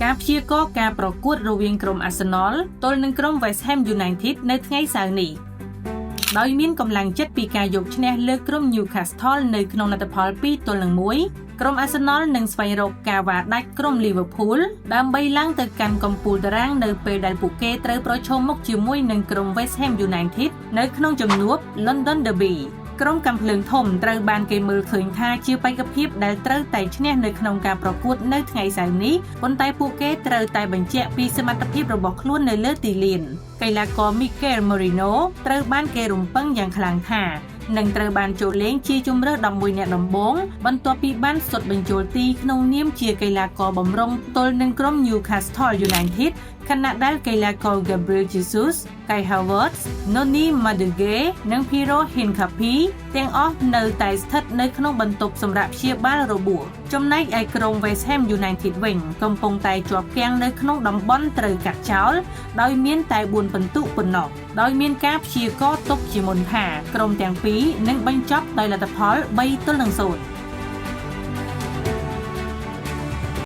ការព្យាករណ៍ការប្រកួតរវាងក្រុម Arsenal ទល់នឹងក្រុម West Ham United នៅថ្ងៃសៅរ៍នេះដោយមានកម្លាំងចិត្តពីការយកឈ្នះលើក្រុម Newcastle នៅក្នុងលទ្ធផល 2-1 ក្រុម Arsenal នឹងស្វែងរកការវាដាច់ក្រុម Liverpool ដើម្បីឡើងទៅកាន់កំពូលតារាងនៅពេលដែលពួកគេត្រូវប្រឈមមុខជាមួយនឹងក្រុម West Ham United នៅក្នុងជំនួប London Derby ក្រុមកាំភ្លើងធំត្រូវបានគេមើលឃើញថាជាបេក្ខភាពដែលត្រូវតែឈ្នះនៅក្នុងការប្រកួតនៅថ្ងៃសៅរ៍នេះប៉ុន្តែពួកគេត្រូវតែបញ្ជាក់ពីសមត្ថភាពរបស់ខ្លួននៅលើទីលានកីឡាករ Mikel Merino ត្រូវបានគេរំពឹងយ៉ាងខ្លាំងថានឹងត្រូវបានចូលលេងជាជម្រើស11អ្នកដំបូងបន្ទាប់ពីបានសុទ្ធបញ្ចូលទីក្នុងនាមជាកីឡាករបម្រុងទល់នឹងក្រុម Newcastle United ខណៈដែលកីឡាករ Gabriel Jesus, Kai Havertz, Noni Madueke និង Piero Hincapié ទាំងអស់នៅតែស្ថិតនៅក្នុងបន្ទប់សម្រាប់ព្យាបាលរបួសចំណែកឯក្រុម West Ham United វិញកំពុងតែជាប់គាំងនៅក្នុងតំបន់ត្រូវកាត់ចោលដោយមានតែ4ពិន្ទុប៉ុណ្ណោះដោយមានការព្យាករណ៍ទុកជាមុនថាក្រុមទាំងពីរនឹងបញ្ចប់ដោយលទ្ធផល3-0